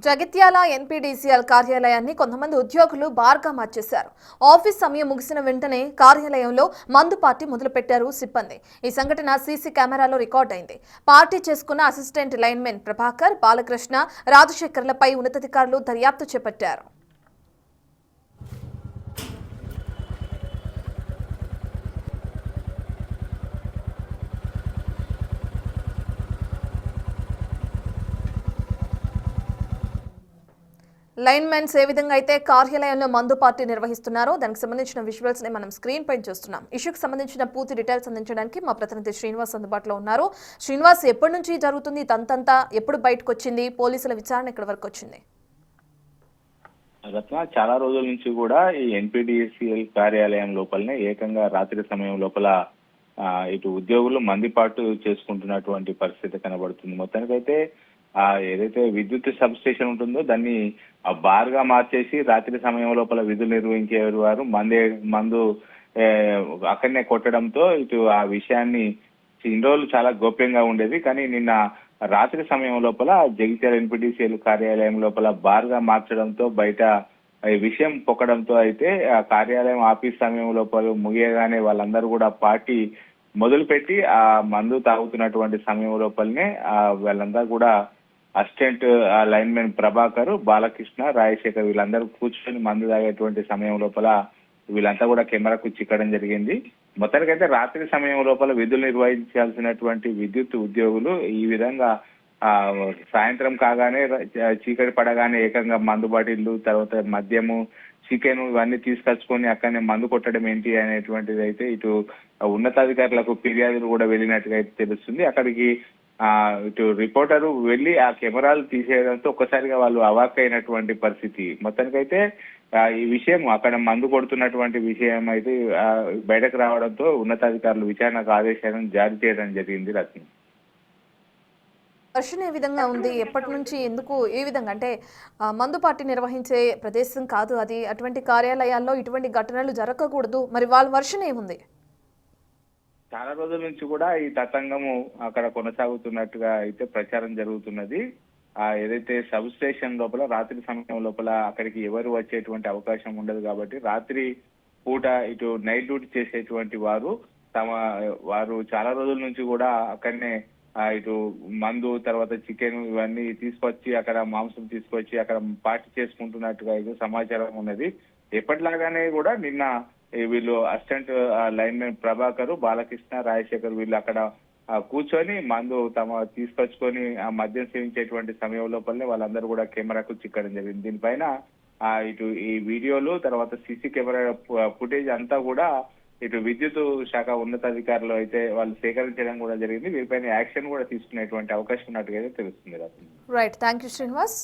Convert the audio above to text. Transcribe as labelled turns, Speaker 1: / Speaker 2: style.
Speaker 1: Jagtial NPDCL కార్యాలయాన్ని కొంతమంది ఉద్యోగులు బార్గా మార్చేశారు. ఆఫీస్ సమయం ముగిసిన వెంటనే కార్యాలయంలో మందు పార్టీ మొదలుపెట్టారు సిబ్బంది. ఈ సంఘటన సీసీ కెమెరాలో రికార్డ్ అయింది. పార్టీ చేసుకున్న అసిస్టెంట్ లైన్మెన్ ప్రభాకర్, బాలకృష్ణ, రాజశేఖర్లపై ఉన్నతాధికారులు దర్యాప్తు చేపట్టారు. లైన్మెన్స్ ఏ విధంగా అయితే కార్యాలయంలో మందు పార్టీ నిర్వహిస్తున్నారో దానికి సంబంధించిన విజువల్స్ ని మనం స్క్రీన్ పైన చూస్తున్నాం. ఇష్యూకి సంబంధించిన పూర్తి డీటెయిల్స్ అందించడానికి మా ప్రతినిధి శ్రీనివాస్ అందుబాటులో ఉన్నారు. శ్రీనివాస్, ఎప్పటి నుంచి జరుగుతుంది తంతంతా, ఎప్పుడు బయటకు వచ్చింది, పోలీసుల విచారణ ఎక్కడి వరకు వచ్చింది?
Speaker 2: రత్న, చాలా రోజుల నుంచి కూడా ఈ ఎన్పీడీసీఎల్ కార్యాలయం లోపలనే ఏకంగా రాత్రి సమయం లోపల ఇటు ఉద్యోగులు మందిపాటు చేసుకుంటున్నటువంటి పరిస్థితి కనబడుతుంది. మొత్తానికైతే ఏదైతే విద్యుత్ సబ్ స్టేషన్ ఉంటుందో దాన్ని బార్ గా మార్చేసి రాత్రి సమయం లోపల విధులు నిర్వహించే వారు మందు అక్కడనే కొట్టడంతో ఇటు ఆ విషయాన్ని ఇన్ని రోజులు చాలా గోప్యంగా ఉండేది. కానీ నిన్న రాత్రి సమయం లోపల జగిత్యాల ఎన్పీడీసీఎల్ కార్యాలయం లోపల బార్ గా మార్చడంతో బయట ఈ విషయం పొక్కడంతో అయితే ఆ కార్యాలయం ఆఫీస్ సమయం లోపల ముగియగానే వాళ్ళందరూ కూడా పార్టీ మొదలుపెట్టి ఆ మందు తాగుతున్నటువంటి సమయం లోపలనే వాళ్ళందరూ కూడా అసిస్టెంట్ లైన్మెన్ ప్రభాకర్, బాలకృష్ణ, రాజశేఖర్ వీళ్ళందరూ కూర్చొని మందు తాగేటువంటి సమయం లోపల వీళ్ళంతా కూడా కెమెరాకు చిక్కడం జరిగింది. మొత్తానికైతే రాత్రి సమయం లోపల విధులు నిర్వహించాల్సినటువంటి విద్యుత్ ఉద్యోగులు ఈ విధంగా సాయంత్రం కాగానే చీకటి పడగానే ఏకంగా మందు బాటిళ్లు, తర్వాత మద్యము, చికెన్ ఇవన్నీ తీసుకొచ్చుకొని అక్కడనే మందు కొట్టడం ఏంటి అనేటువంటిది అయితే ఇటు ఉన్నతాధికారులకు ఫిర్యాదులు కూడా వెళ్ళినట్టుగా అయితే తెలుస్తుంది. అక్కడికి ఇటు రిపోర్టరు వెళ్లి ఆ కెమెరాలు తీసేయడంతో ఒక్కసారిగా వాళ్ళు అవాక్కైనటువంటి పరిస్థితి. మొత్తానికైతే ఈ విషయం అక్కడ మందు కొడుతున్నటువంటి విషయం అయితే బయటకు రావడంతో ఉన్నతాధికారులు విచారణకు ఆదేశాలను జారీ చేయడం జరిగింది. రత్న,
Speaker 1: వర్షం ఏ విధంగా ఉంది? ఎప్పటి నుంచి, ఎందుకు ఈ విధంగా అంటే మందు పార్టీ నిర్వహించే ప్రదేశం కాదు అది, అటువంటి కార్యాలయాల్లో ఇటువంటి ఘటనలు జరగకూడదు, మరి వాళ్ళ వర్షం ఏముంది?
Speaker 2: చాలా రోజుల నుంచి కూడా ఈ తతంగము అక్కడ కొనసాగుతున్నట్టుగా అయితే ప్రచారం జరుగుతున్నది. ఏదైతే సబ్ స్టేషన్ లోపల రాత్రి సమయం లోపల అక్కడికి ఎవరు వచ్చేటువంటి అవకాశం ఉండదు కాబట్టి రాత్రి పూట ఇటు నైట్ డ్యూటీ చేసేటువంటి వారు చాలా రోజుల నుంచి కూడా అక్కడనే ఇటు మందు, తర్వాత చికెన్ ఇవన్నీ తీసుకొచ్చి అక్కడ మాంసం తీసుకొచ్చి అక్కడ పార్టీ చేసుకుంటున్నట్టుగా అయితే సమాచారం ఉన్నది. ఎప్పటిలాగానే కూడా నిన్న వీళ్ళు అసిస్టెంట్ లైన్మెన్ ప్రభాకర్, బాలకృష్ణ, రాజశేఖర్ వీళ్ళు అక్కడ కూర్చొని మందు తీసుకొచ్చుకొని ఆ మద్యం సేవించేటువంటి సమయం లోపలనే వాళ్ళందరూ కూడా కెమెరాకు చిక్కడం జరిగింది. దీనిపైన ఇటు ఈ వీడియోలు, తర్వాత సీసీ కెమెరా ఫుటేజ్ అంతా కూడా ఇటు విద్యుత్ శాఖ ఉన్నతాధికారులు అయితే వాళ్ళు సేకరించడం కూడా జరిగింది. వీరిపైన యాక్షన్ కూడా తీసుకునేటువంటి అవకాశం ఉన్నట్టుగా తెలుస్తుంది.
Speaker 1: Right, thank you Srinivas.